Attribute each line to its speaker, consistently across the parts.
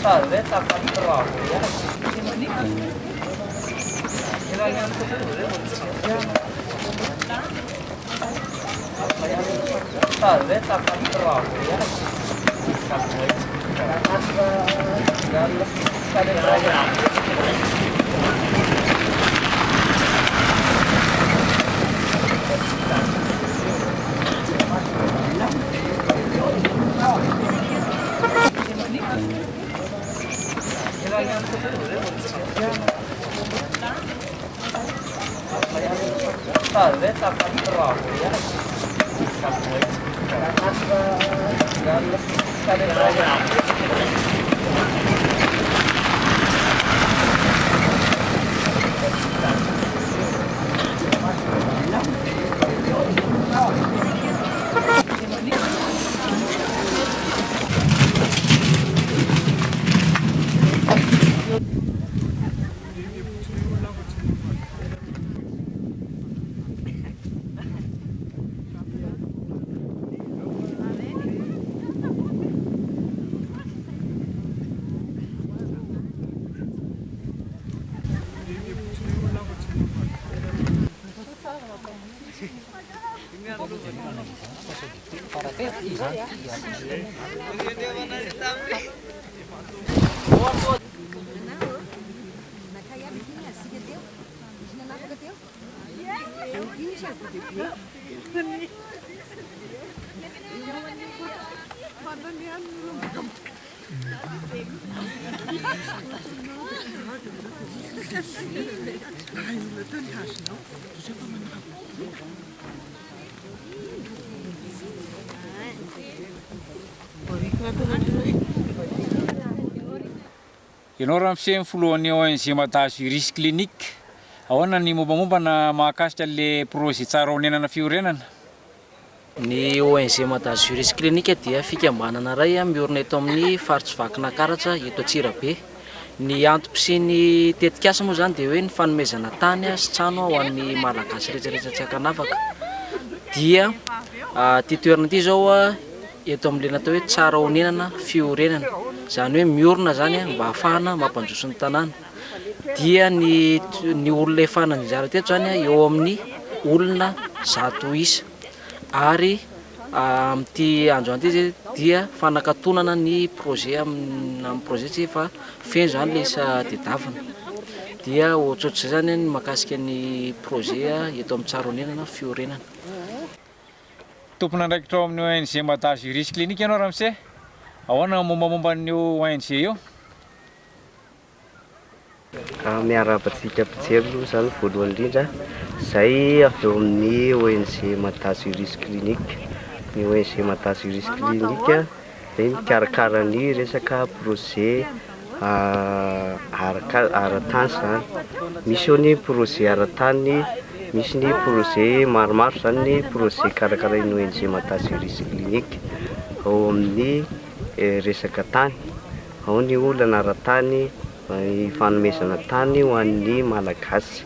Speaker 1: Salve, tá controlado. Salve, tá controlado. Salve, tá controlado.
Speaker 2: Ianao raha misy foloan'ny ONG Matazo Irisy Clinique, ahoana ny mombamomba na mahakasika le projet tsara honenana fiorenana?
Speaker 3: Ny ONG Matazo Irisy Clinique dia fikambanana iray miorina eto amin'ny faritsy Vakinankaratra eto Antsirabe. Ny antoko sy ny tetikasa moa zany dia hoe ny fanomezana tany sy trano ho an'ny malagasy rehetrarehetra tsy ankanafaka. Dia ty toerana ity zao eto amin'ilay natao hoe tsara honenana fiorenana, zany hoe miorina zany mba ahafahana mampandroso ny tanàna. Dia ny olona efa nanjara teto zany eo amin'ny olona 100 isa. Ary amin'ity andro an'ity dia fanakatonana ny projet amin'ny projet tsy efa feno zany le isa tedavana. Dia ohatrohatry zany ny mahakasika ny projet eto amin'ny tsara honenana fiorenana.
Speaker 2: Tompona andraikitra ao amin'ny ONG Matazo Irisy Clinique ianao Ramose, ahoana mombamomba an'io ONG io?
Speaker 4: Miarabantsika mpijero zany voalohany indrindra, izay avy eo amin'ny ONG Matazo Irisy Clinique. Ny ONG Matazo Irisy Clinique dia mikarakara ny resaka projet ara-tany zany. Misy eo ny projet ara-tany, misy ny projet maromaro zany ny projet karakarain'ny ONG Matazo Irisy Clinique. Ao amin'ny resaka tany, ao ny olana ara-tany, fanomezana tany ho an'ny malagasy.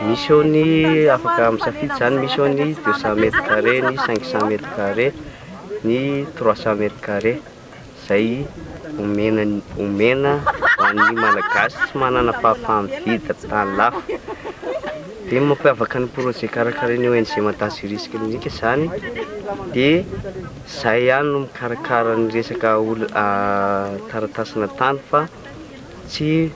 Speaker 4: Misy eo ny afaka misafidy zany, misy eo ny 200 mètres carrés, ny 500 mètres carrés, ny 300 mètres carrés, izay omena ho an'ny malagasy tsy manana fahafahana mividy tany lafo. Dia mampiavaka ny projet karakarain'ny ONG Matazo Irisy Clinique zany dia izay ihany no mikarakara ny resaka taratasina tany, fa tsy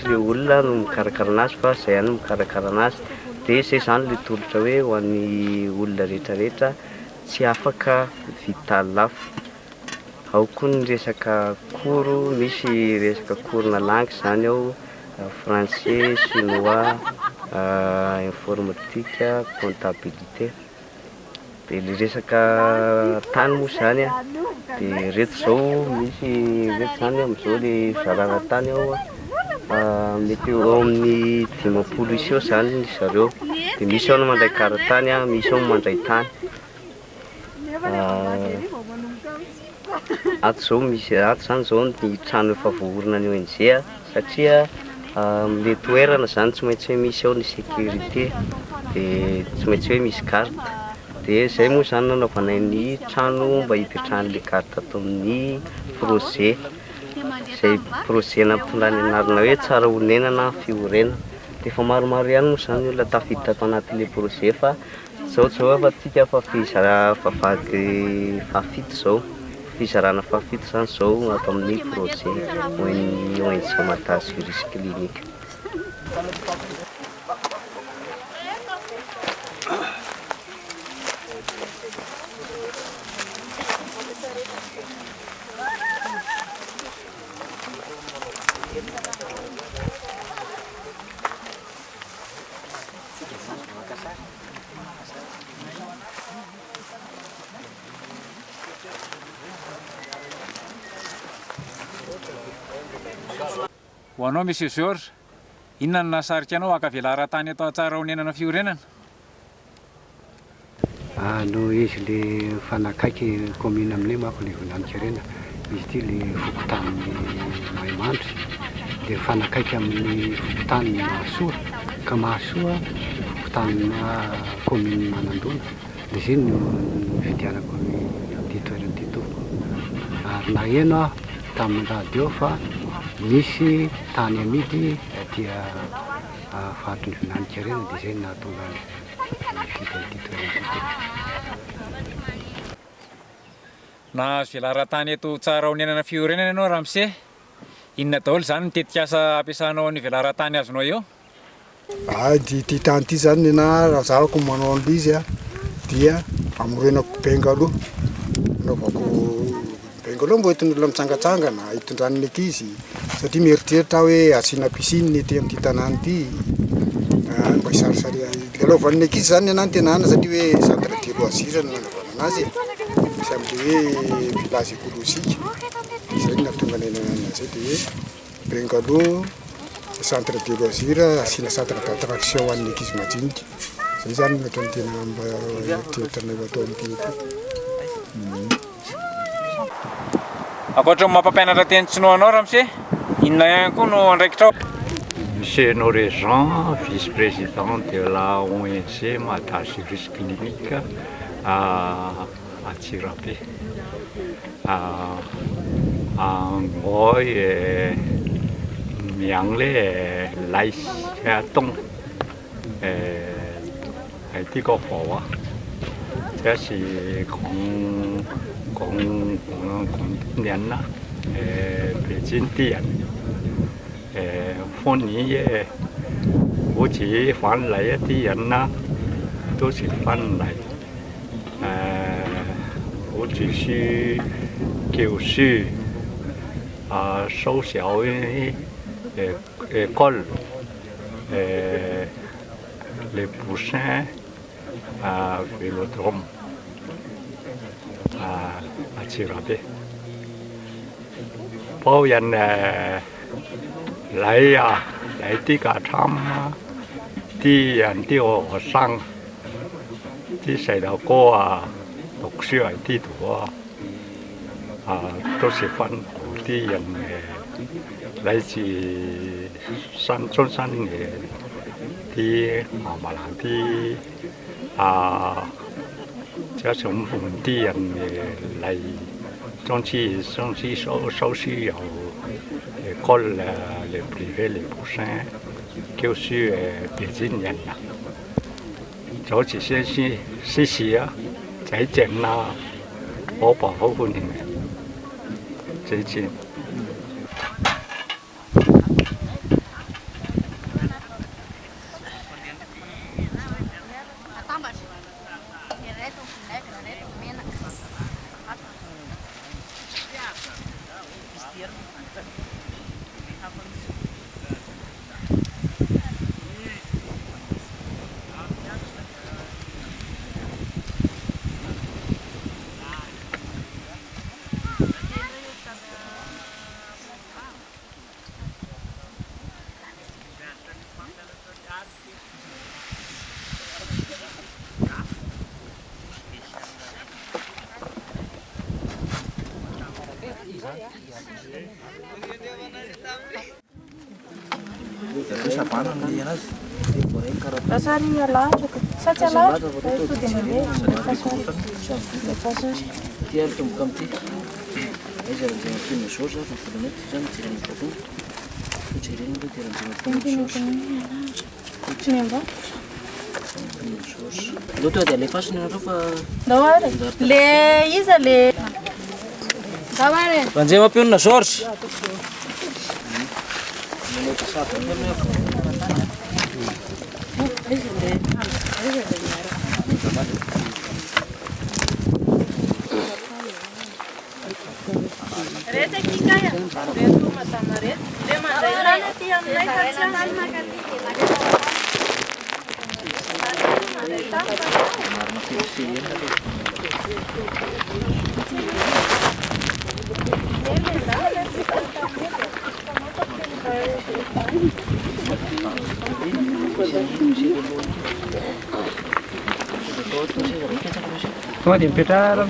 Speaker 4: le olona no mikarakara anazy fa izay ihany no mikarakara anazy. Dia izay zany le tolotra hoe ho an'ny olona rehetrarehetra tsy afaka mividy tany lafo. Ao koa ny resaka koro, misy resaka korona langue zany ao, français, chinois, informatique, comptabilité. Dia le resaka tany moa zany dia reto zao misy reto zany amin'izao le zaraina tany ao mety eo amin'ny 50 isa eo zany ny zareo. Dia misy ao no mandray kara-tany, misy ao no mandray tany. Ato zany zao ny trano efa voahorina ny ONG satria le toerana zany tsy maintsy hoe misy ao ny sécurité, dia tsy maintsy hoe misy carte. Dia izay moa zany nanaovana ny trano mba hipetrahan'ilay carte ato amin'ny projet. Izay projet nampitondra ny anarana hoe tsara honenana fiorenana. Dia efa maromaro ihany moa zany olona tafiditra tato anatin'ilay projet, fa zao efa tsika fa fahafito zao. Fizarana fahafito zany zao ato amin'ny projet ny ONG Matazo Irisy Clinique.
Speaker 2: Ho anao Monsieur Georges, inona no nahasarika anao hakavela ara-tany atao tsara honenana fiorenana?
Speaker 5: No izy le fanakaiky commune aminay manko le Volanankarena, izy ity le fokontany Maimandry, dia fanakaiky amin'ny fokontany Mahasoa, ka Mahasoa fokontany commune Manandona. Dia izay no fidianako ity toerana ity tompoko. Ary naheno aho tamin'ny radio fa misy tany amidy dia fahatry ny Volanankarena, dia izay nahatonga nividy ity toerana ity.
Speaker 2: Nahazo vela ara-tany eto tsara honenana fiorenana ianao Ramose, inona daholo zany ny tetikasa ampiasanao ny vela ara-tany azonao eo?
Speaker 6: Ity tany ity zany na raha zavako manao an'ilay izy dia amorenako benga aloha, naovako bengo aloha mbo hiton'olona mitsangatsangana hitondran'ny ankizy satria mieritreritra hoe asiana piscine ty amin'ity tanàna ity mba hisarisary lalaovan'ny ankizy zany anany tena ana satria hoe centre de loisir no nanavana anazy misy amin'le hoe village écologique zay no nahatonga anay de hoe bengo aloha centre de loisir asiana centre d'attraction ho an'ny ankizy majinika zay zany natao tena mba eritreritra nay atao amin'ity
Speaker 2: Ankoatra ny mampampianatra teny Tsinoanao Ramose, inona ihany koa no andraikitrao?
Speaker 7: Monsieur Honoré Jean, vice-président de la ONG Matasurus Clinique à Tsirabe. Ngồi miệng lẽ lấy xe tung hay tí có phổ thế thì cũng年了，北京店，欢迎也，估计翻来一啲人啦，都是翻嚟，我只是就是收小嘅école，les poussins vélodrome。Tsirabe 包人嚟啊，嚟啲架參啊，啲人啲學生，啲細路哥啊，讀書喺呢度啊，都是分啲人嚟自中山嘅啲馬來啲加上本地人嚟總之收需有école les privés les poussins 就是北京人啦，就好似先試試啊，仔正啦，我爸好歡迎嘅，仔正。
Speaker 8: Lasary alatraka, satsy alatraka, to dia mandeha,
Speaker 3: Ty ary tomboka amin'ity. Aiza raha izay mampiana zao za fa volanay ty zany jerena bavony. Jerena aloha dia raha izay mampiana zao. Aloha tonga dia alefasina ianareo fa
Speaker 8: Ndao ary, le iza le ndao ary.
Speaker 3: Ranjay mampiona George.
Speaker 8: Rehetra kikaya, rehetra matana rehetra, le mandray lana aty aminay fa tsy
Speaker 2: Tonga dia mipetrara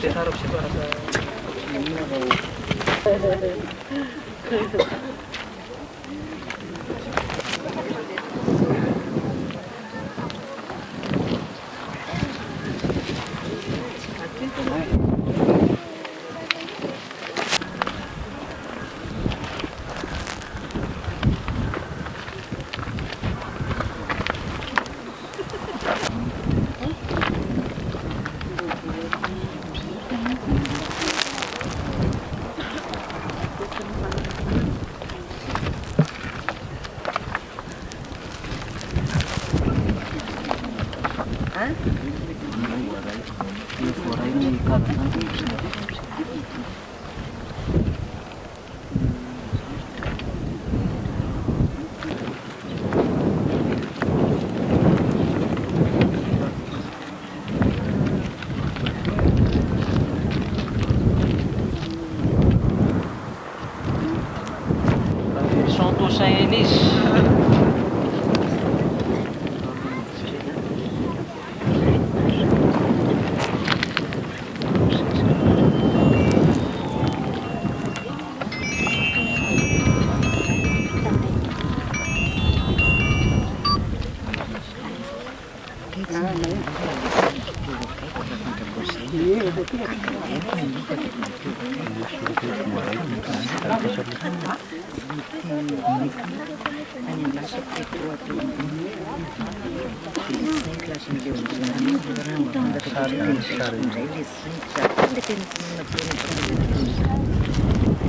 Speaker 3: Saint-Élise.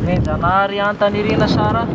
Speaker 3: Menjanahary Antanirina Sara.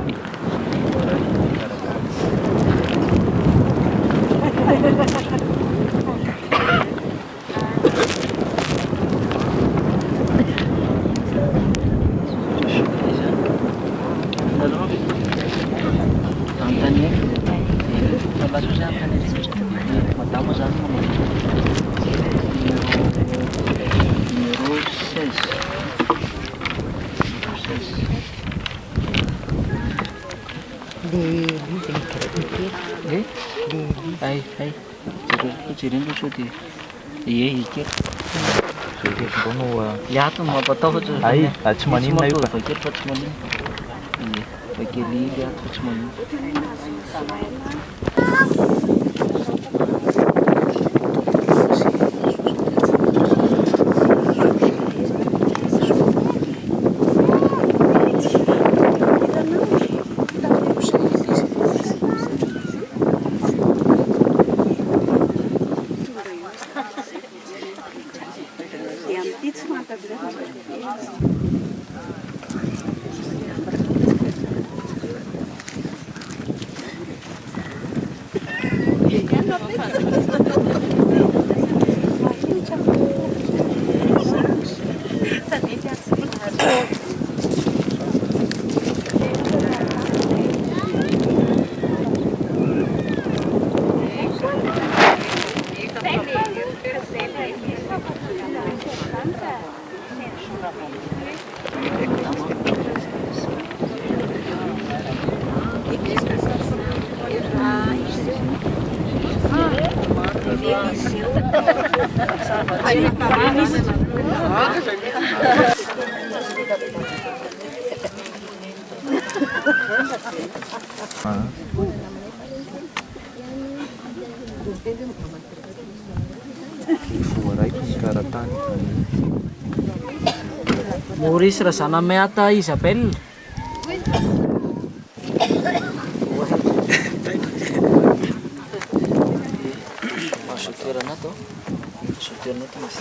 Speaker 3: Lihatiny mampatahotra.
Speaker 9: Tsy maninona io
Speaker 3: fa kely fa tsy maninona. Fa kely lihato fa tsy maninona. Maurice Razanamehata Isabelle. Masuk toerana to. Masuk toerana to mas.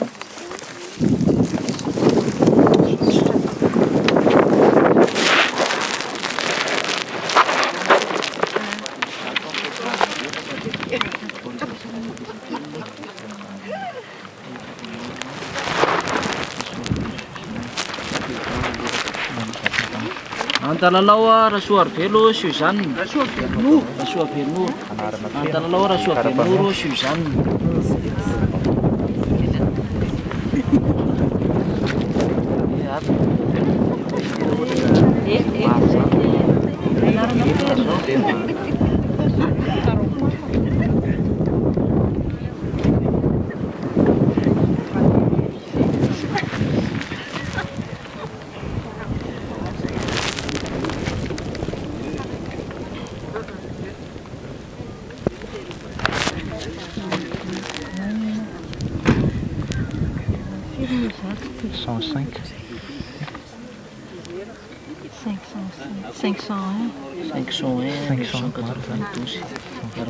Speaker 3: Antalalao Rasoavelo Suzanne. Rasoavelo. Antalalao Rasoavelo Suzanne.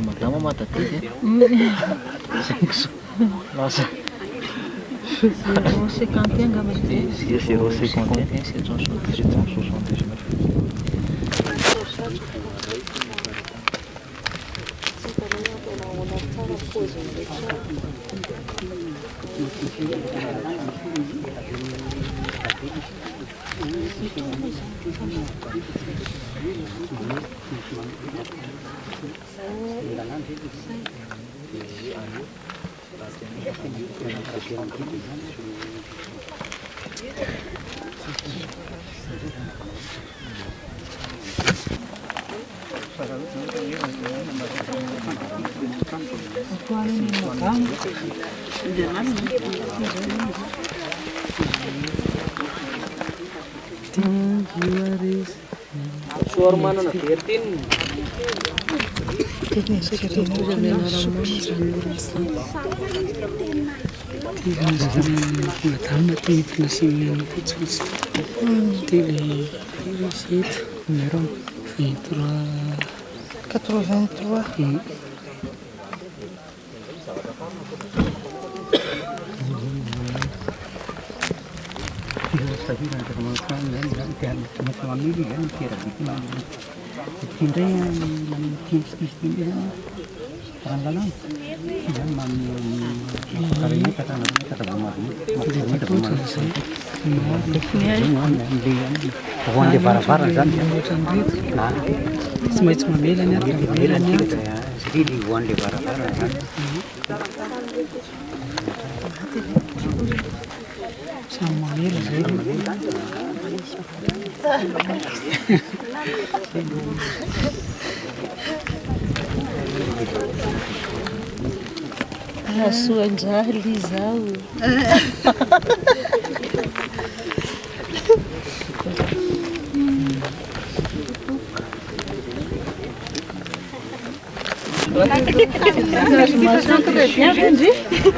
Speaker 3: Madama mata tete.
Speaker 8: 0,51 angamba izy.
Speaker 3: 0,51 779. Suara mana nak dietin?
Speaker 8: Sua jahilizau.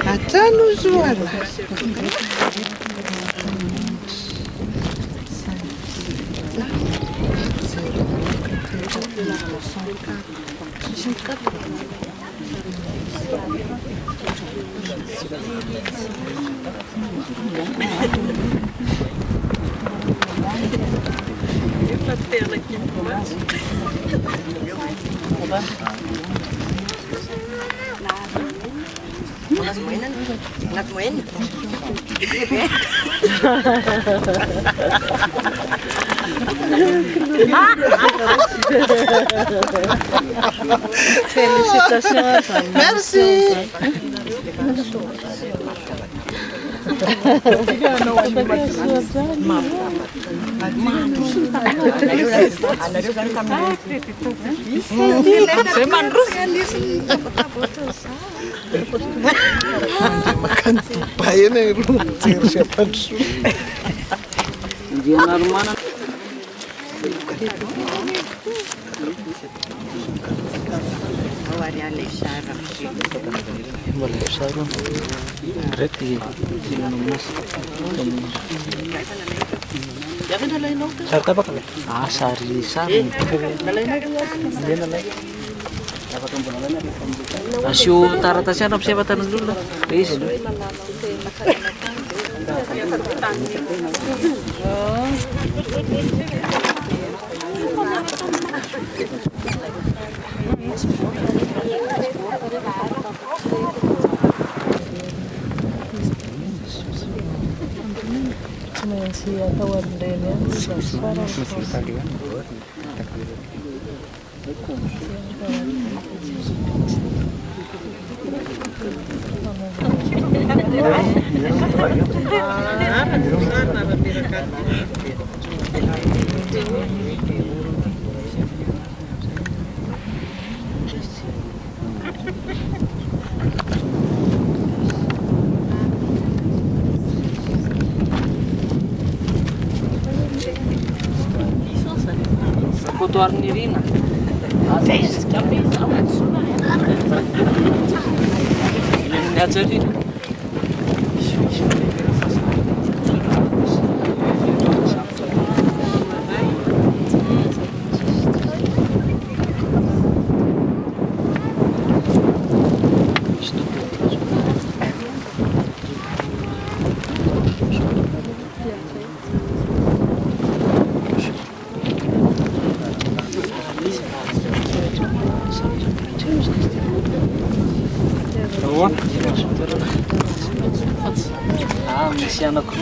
Speaker 9: Atano zoala.
Speaker 8: Félicitations.
Speaker 9: Merci. Makan tupai ini lu siapa dulu?
Speaker 3: Dia mana? Boleh sarung. Berarti Sarta apa kan? Ah, sari sarung. Asyo taratasnya apa siapa tanah dulu lah. Please.
Speaker 8: Cuma yang si atau wandenya suara.
Speaker 3: Foto Arnirina. Lihat jadi. Ah, misy anako.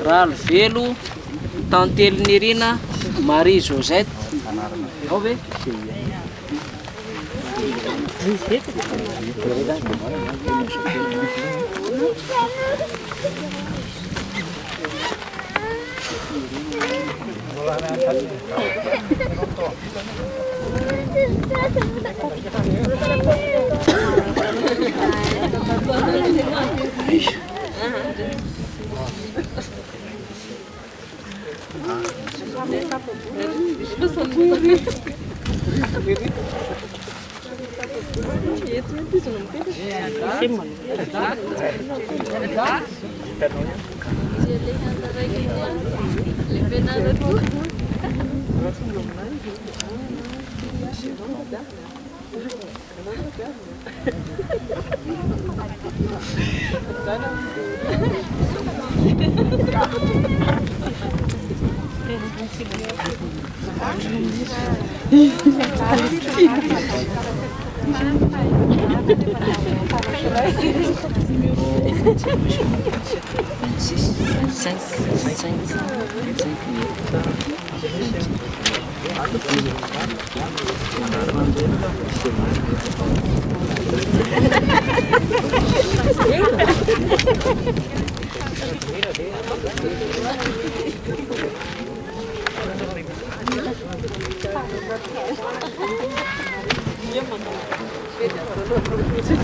Speaker 3: Ralo Velo, Tantely Nirina, Marie Josette. Ao ve?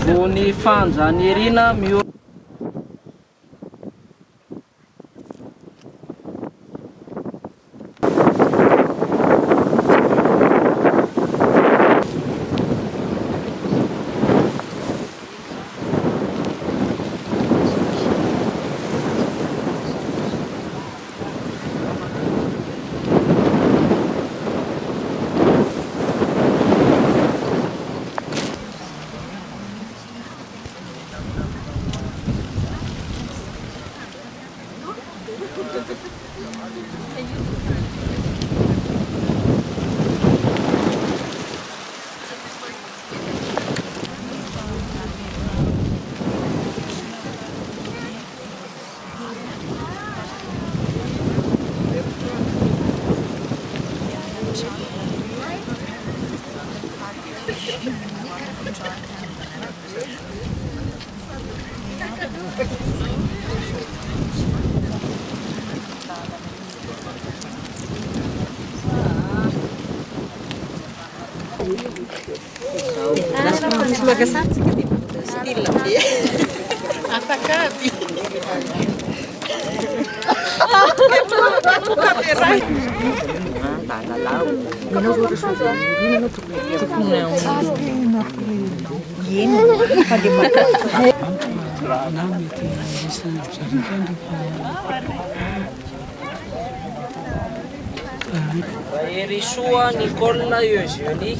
Speaker 3: Vony fanjany Irina mio
Speaker 8: Magasatsika di stilla be. Attaccati.
Speaker 3: Erissoa Nicola Eugénie.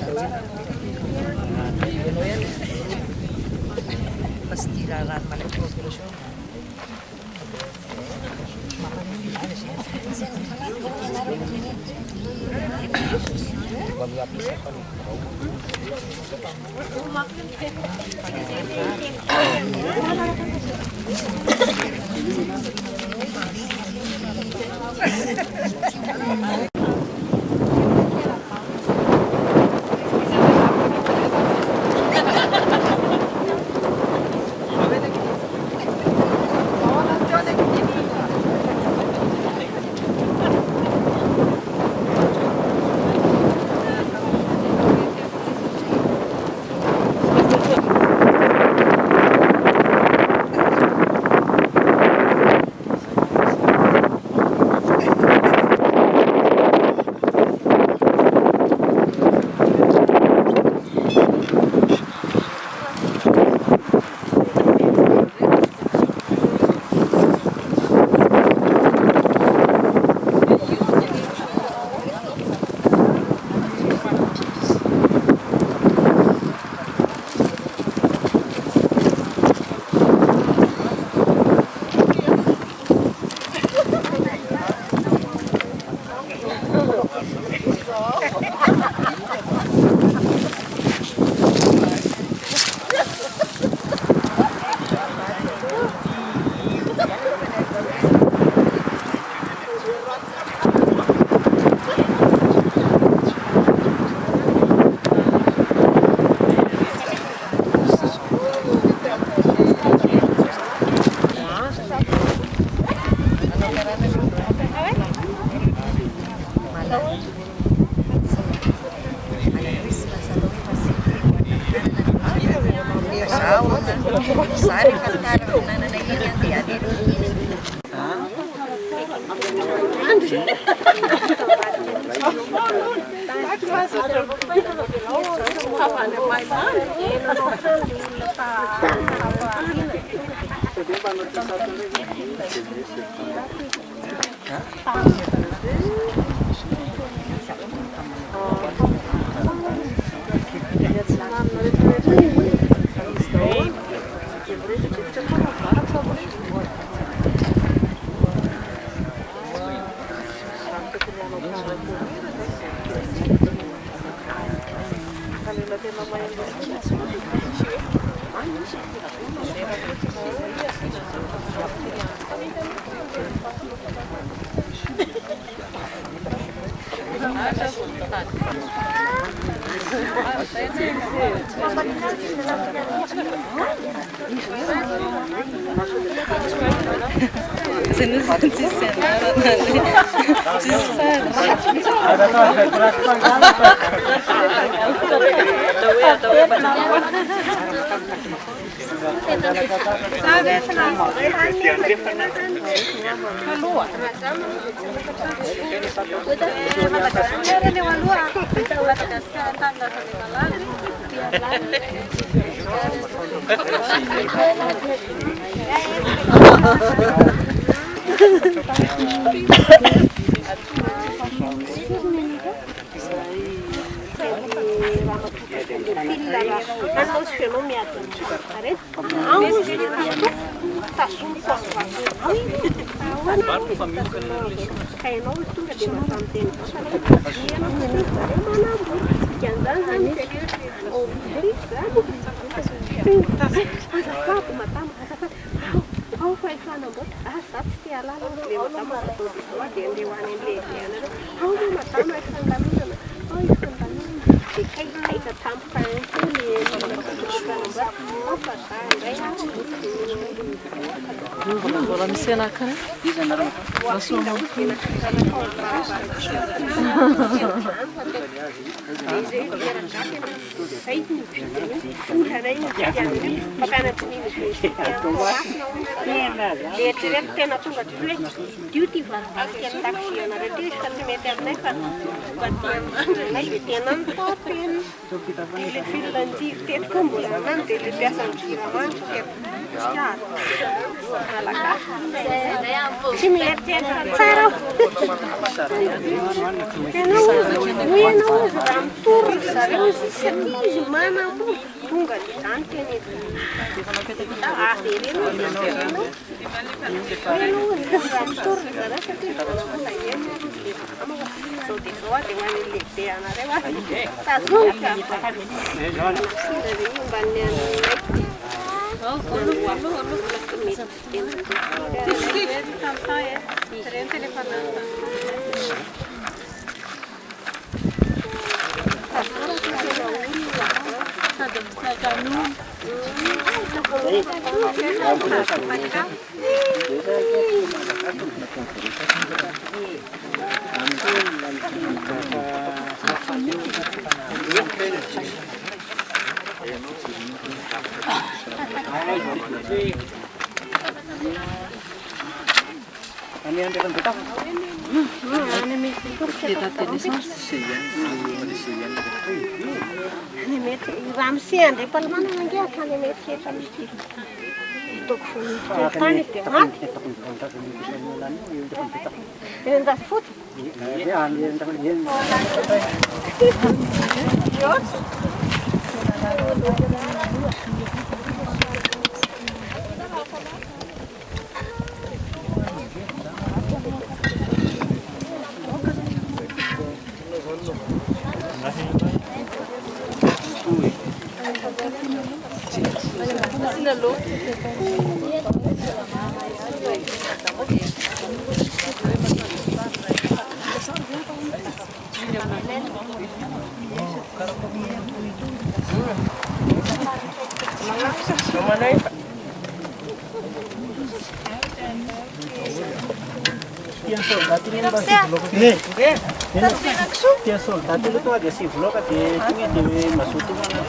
Speaker 10: Tiang soldat itu tuh agak sih vlog aja, cuma di masukin mana.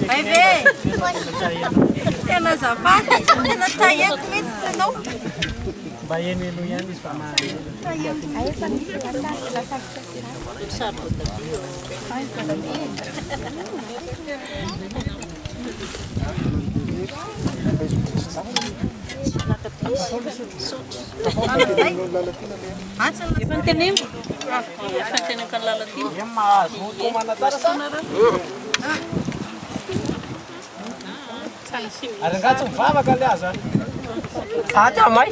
Speaker 8: Vai ver. Tena azafady, tena taheko mihitsy ianao.
Speaker 10: Mba eno ihany izy fa
Speaker 8: Efa niteneniko. Efa niteneniko ny lalatiana.
Speaker 10: Arangatsy mivavaka le aza.
Speaker 1: Acha mai.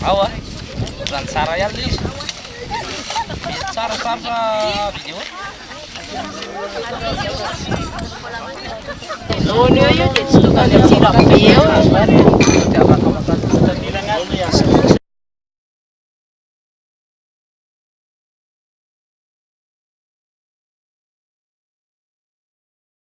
Speaker 1: Awa, dan saraya lis. Cara video.
Speaker 8: No, no, yo te estoy tocando el tiro.